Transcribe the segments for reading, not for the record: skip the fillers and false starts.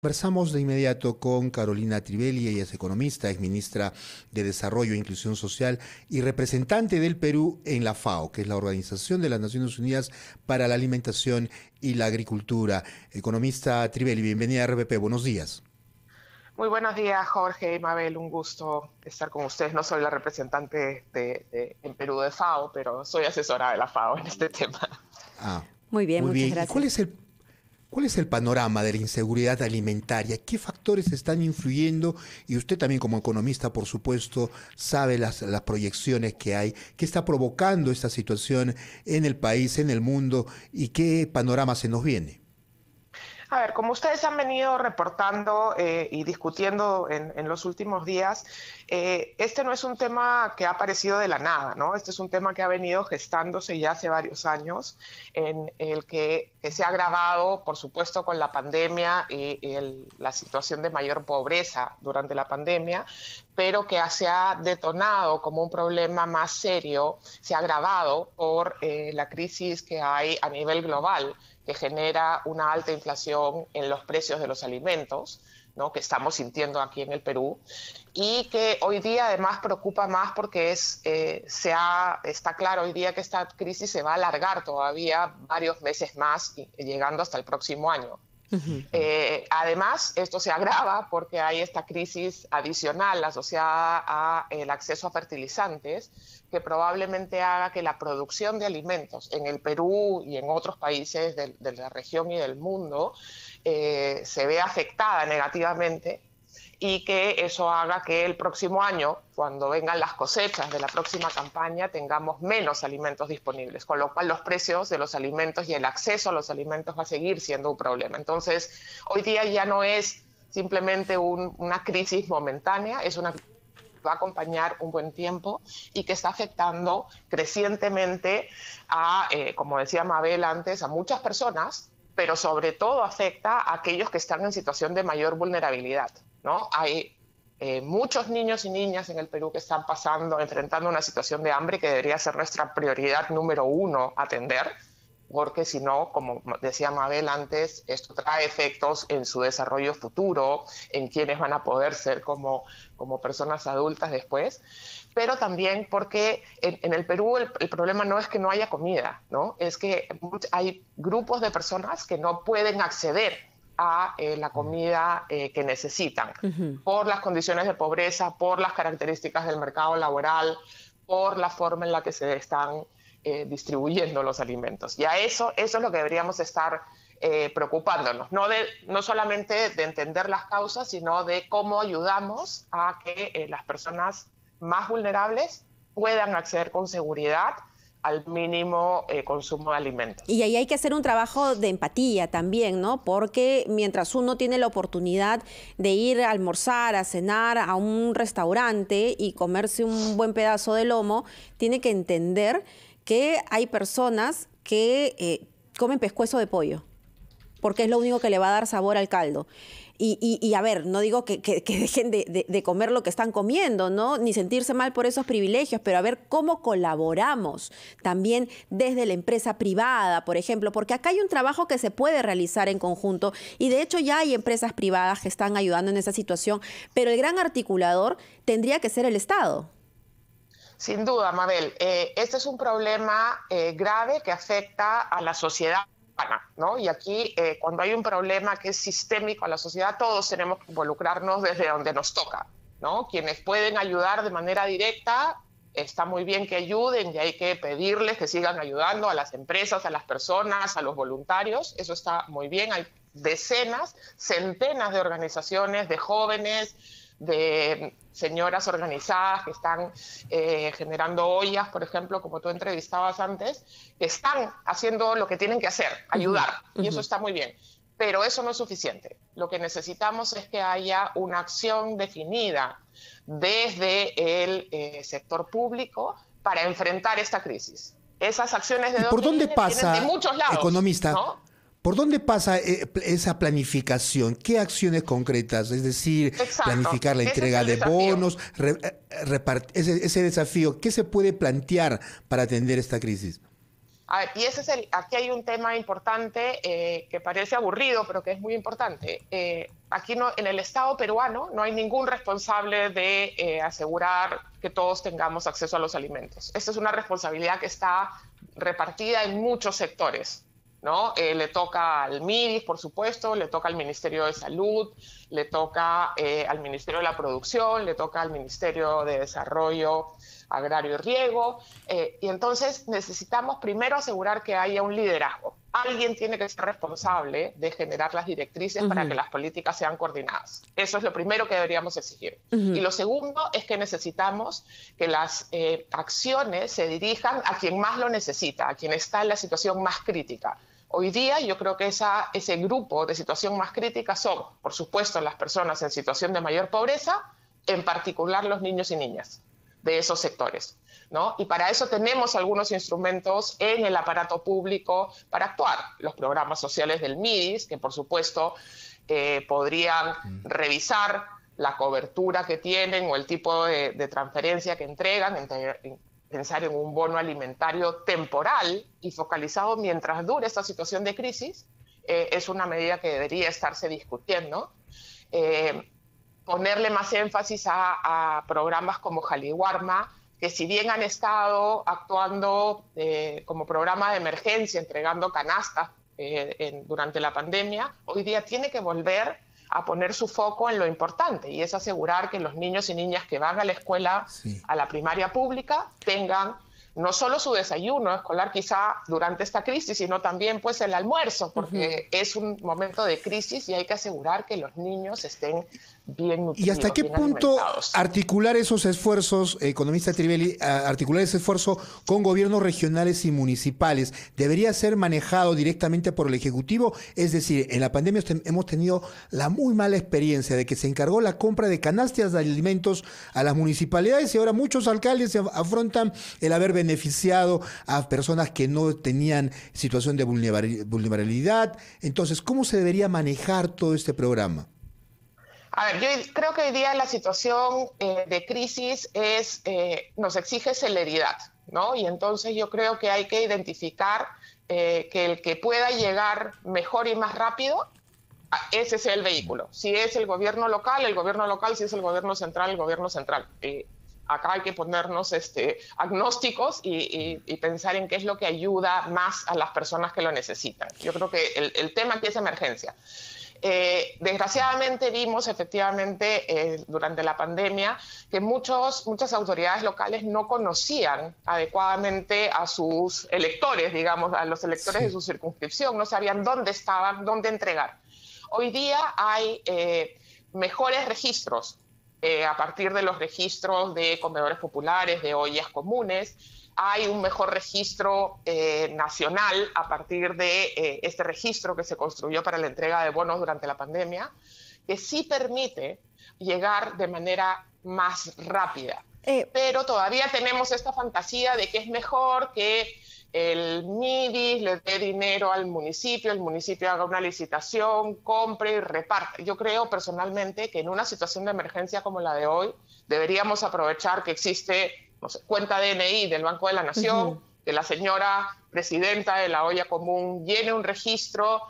Conversamos de inmediato con Carolina Trivelli, ella es economista, es ministra de Desarrollo e Inclusión Social y representante del Perú en la FAO, que es la Organización de las Naciones Unidas para la Alimentación y la Agricultura. Economista Trivelli, bienvenida a RPP, buenos días. Muy buenos días, Jorge y Mabel, un gusto estar con ustedes. No soy la representante en Perú de FAO, pero soy asesora de la FAO en este tema. Ah, Muy bien, muy muchas bien. gracias. ¿Cuál es el panorama de la inseguridad alimentaria? ¿Qué factores están influyendo? Y usted también como economista, por supuesto, sabe las proyecciones que hay. ¿Qué está provocando esta situación en el país, en el mundo? ¿Y qué panorama se nos viene? A ver, como ustedes han venido reportando y discutiendo en los últimos días, este no es un tema que ha aparecido de la nada, ¿no? Este es un tema que ha venido gestándose ya hace varios años, en el que se ha agravado, por supuesto, con la pandemia y la situación de mayor pobreza durante la pandemia, pero que se ha detonado como un problema más serio, se ha agravado por la crisis que hay a nivel global, que genera una alta inflación en los precios de los alimentos, ¿no?, que estamos sintiendo aquí en el Perú, y que hoy día además preocupa más porque está claro hoy día que esta crisis se va a alargar todavía varios meses más, llegando hasta el próximo año. Además, esto se agrava porque hay esta crisis adicional asociada al acceso a fertilizantes, que probablemente haga que la producción de alimentos en el Perú y en otros países de la región y del mundo se vea afectada negativamente, y que eso haga que el próximo año, cuando vengan las cosechas de la próxima campaña, tengamos menos alimentos disponibles, con lo cual los precios de los alimentos y el acceso a los alimentos va a seguir siendo un problema. Entonces, hoy día ya no es simplemente una crisis momentánea, es una va a acompañar un buen tiempo y que está afectando crecientemente como decía Mabel antes, a muchas personas, pero sobre todo afecta a aquellos que están en situación de mayor vulnerabilidad, ¿no? Hay muchos niños y niñas en el Perú que están enfrentando una situación de hambre que debería ser nuestra prioridad número uno atender, porque si no, como decía Mabel antes, esto trae efectos en su desarrollo futuro, en quienes van a poder ser como personas adultas después, pero también porque en el Perú el problema no es que no haya comida, ¿no? Es que hay grupos de personas que no pueden acceder a la comida que necesitan, por las condiciones de pobreza, por las características del mercado laboral, por la forma en la que se están distribuyendo los alimentos. Y a eso es lo que deberíamos estar preocupándonos, no solamente de entender las causas, sino de cómo ayudamos a que las personas más vulnerables puedan acceder con seguridad al mínimo consumo de alimentos. Y ahí hay que hacer un trabajo de empatía también, ¿no? Porque mientras uno tiene la oportunidad de ir a almorzar, a cenar a un restaurante y comerse un buen pedazo de lomo, tiene que entender que hay personas que comen pescuezo de pollo, porque es lo único que le va a dar sabor al caldo. Y a ver, no digo que dejen de comer lo que están comiendo, ¿no? Ni sentirse mal por esos privilegios, pero a ver cómo colaboramos también desde la empresa privada, por ejemplo, porque acá hay un trabajo que se puede realizar en conjunto y de hecho ya hay empresas privadas que están ayudando en esa situación, pero el gran articulador tendría que ser el Estado. Sin duda, Mabel. Este es un problema grave que afecta a la sociedad, ¿no? Y aquí, cuando hay un problema que es sistémico a la sociedad, todos tenemos que involucrarnos desde donde nos toca, ¿no? Quienes pueden ayudar de manera directa, está muy bien que ayuden y hay que pedirles que sigan ayudando a las empresas, a las personas, a los voluntarios. Eso está muy bien. Hay decenas, centenas de organizaciones, de jóvenes, de señoras organizadas que están generando ollas, por ejemplo, como tú entrevistabas antes, que están haciendo lo que tienen que hacer, ayudar, y eso está muy bien. Pero eso no es suficiente. Lo que necesitamos es que haya una acción definida desde el sector público para enfrentar esta crisis. Esas acciones ¿Y por dónde pasa, vienen de muchos lados, economista? ¿no? ¿Por dónde pasa esa planificación? ¿Qué acciones concretas? Es decir, Exacto. planificar la entrega de bonos, ese desafío, ¿qué se puede plantear para atender esta crisis? A ver, y aquí hay un tema importante que parece aburrido, pero que es muy importante. Aquí en el Estado peruano no hay ningún responsable de asegurar que todos tengamos acceso a los alimentos. Esta es una responsabilidad que está repartida en muchos sectores, ¿no? Le toca al MIDIS, por supuesto, le toca al Ministerio de Salud, le toca al Ministerio de la Producción, le toca al Ministerio de Desarrollo Agrario y Riego, y entonces necesitamos primero asegurar que haya un liderazgo. Alguien tiene que ser responsable de generar las directrices para que las políticas sean coordinadas. Eso es lo primero que deberíamos exigir. Y lo segundo es que necesitamos que las acciones se dirijan a quien más lo necesita, a quien está en la situación más crítica. Hoy día yo creo que ese grupo de situación más crítica son, por supuesto, las personas en situación de mayor pobreza, en particular los niños y niñas de esos sectores, ¿no? Y para eso tenemos algunos instrumentos en el aparato público para actuar. Los programas sociales del MIDIS, que por supuesto podrían revisar la cobertura que tienen o el tipo de transferencia que entregan, pensar en un bono alimentario temporal y focalizado mientras dure esta situación de crisis, es una medida que debería estarse discutiendo. Ponerle más énfasis a programas como Jaliwarma, que si bien han estado actuando como programa de emergencia, entregando canastas durante la pandemia, hoy día tiene que volver a poner su foco en lo importante, y es asegurar que los niños y niñas que van a la escuela, a la primaria pública, tengan no solo su desayuno escolar quizá durante esta crisis, sino también pues el almuerzo, porque es un momento de crisis y hay que asegurar que los niños estén bien nutridos. ¿Y hasta qué punto articular esos esfuerzos, economista Trivelli, articular ese esfuerzo con gobiernos regionales y municipales, debería ser manejado directamente por el Ejecutivo? Es decir, en la pandemia hemos tenido la muy mala experiencia de que se encargó la compra de canastas de alimentos a las municipalidades y ahora muchos alcaldes afrontan el haber beneficiado a personas que no tenían situación de vulnerabilidad. Entonces, ¿cómo se debería manejar todo este programa? A ver, yo creo que hoy día la situación de crisis nos exige celeridad, ¿no? Y entonces yo creo que hay que identificar que el que pueda llegar mejor y más rápido, ese es el vehículo. Si es el gobierno local, si es el gobierno central, el gobierno central. Acá hay que ponernos agnósticos y pensar en qué es lo que ayuda más a las personas que lo necesitan. Yo creo que el tema aquí es emergencia. Desgraciadamente vimos efectivamente durante la pandemia que muchas autoridades locales no conocían adecuadamente a sus electores, digamos, a los electores de su circunscripción, no sabían dónde estaban, dónde entregar. Hoy día hay mejores registros a partir de los registros de comedores populares, de ollas comunes. Hay un mejor registro nacional a partir de este registro que se construyó para la entrega de bonos durante la pandemia, que sí permite llegar de manera más rápida. Pero todavía tenemos esta fantasía de que es mejor que el MIDIS le dé dinero al municipio, el municipio haga una licitación, compre y reparte. Yo creo personalmente que en una situación de emergencia como la de hoy deberíamos aprovechar que existe, no sé, cuenta DNI del Banco de la Nación, que la señora presidenta de la olla común llene un registro,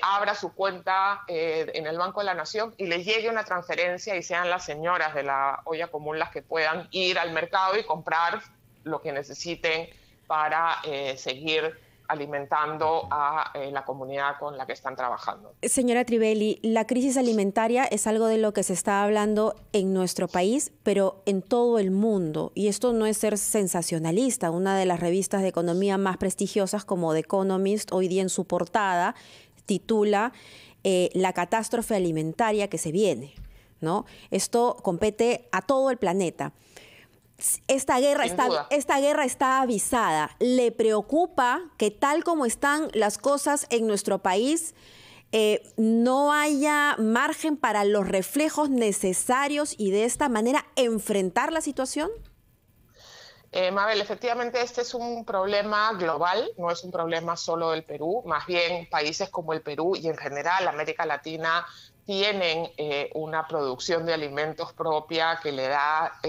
abra su cuenta en el Banco de la Nación y le llegue una transferencia y sean las señoras de la olla común las que puedan ir al mercado y comprar lo que necesiten para seguir alimentando a la comunidad con la que están trabajando. Señora Trivelli, la crisis alimentaria es algo de lo que se está hablando en nuestro país, pero en todo el mundo. Y esto no es ser sensacionalista. Una de las revistas de economía más prestigiosas, como The Economist, hoy día en su portada, titula La catástrofe alimentaria que se viene, ¿no? Esto compete a todo el planeta. Esta guerra está avisada. ¿Le preocupa que tal como están las cosas en nuestro país, no haya margen para los reflejos necesarios y de esta manera enfrentar la situación? Mabel, efectivamente este es un problema global, no es un problema solo del Perú. Más bien países como el Perú y en general América Latina tienen una producción de alimentos propia que le da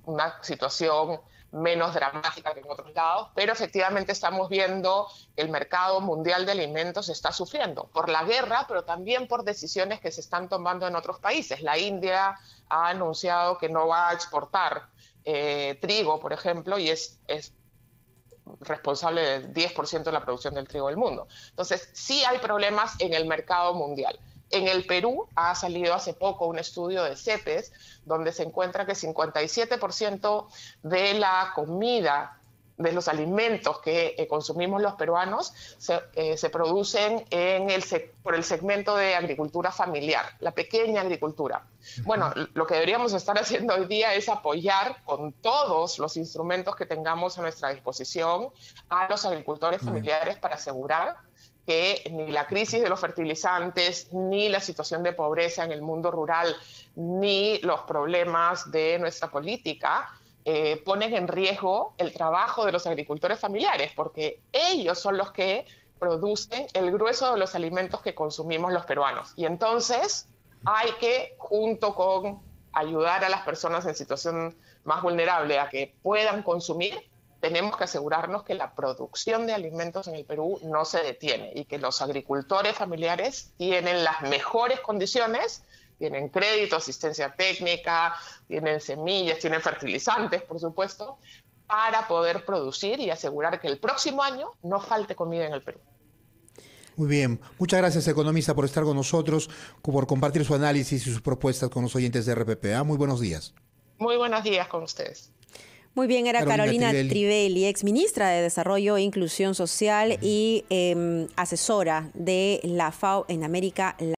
una situación menos dramática que en otros lados, pero efectivamente estamos viendo que el mercado mundial de alimentos está sufriendo por la guerra, pero también por decisiones que se están tomando en otros países. La India ha anunciado que no va a exportar trigo, por ejemplo, y es responsable del 10% de la producción del trigo del mundo. Entonces, sí hay problemas en el mercado mundial. En el Perú ha salido hace poco un estudio de CEPES donde se encuentra que 57% de la comida, de los alimentos que consumimos los peruanos, se producen por el segmento de agricultura familiar, la pequeña agricultura. Bueno, lo que deberíamos estar haciendo hoy día es apoyar con todos los instrumentos que tengamos a nuestra disposición a los agricultores familiares para asegurar que ni la crisis de los fertilizantes, ni la situación de pobreza en el mundo rural, ni los problemas de nuestra política ponen en riesgo el trabajo de los agricultores familiares, porque ellos son los que producen el grueso de los alimentos que consumimos los peruanos. Y entonces hay que, junto con ayudar a las personas en situación más vulnerable a que puedan consumir, tenemos que asegurarnos que la producción de alimentos en el Perú no se detiene y que los agricultores familiares tienen las mejores condiciones, tienen crédito, asistencia técnica, tienen semillas, tienen fertilizantes, por supuesto, para poder producir y asegurar que el próximo año no falte comida en el Perú. Muy bien. Muchas gracias, economista, por estar con nosotros, por compartir su análisis y sus propuestas con los oyentes de RPP. Muy buenos días. Muy buenos días con ustedes. Muy bien, era Carolina Trivelli, exministra de Desarrollo e Inclusión Social y asesora de la FAO en América Latina.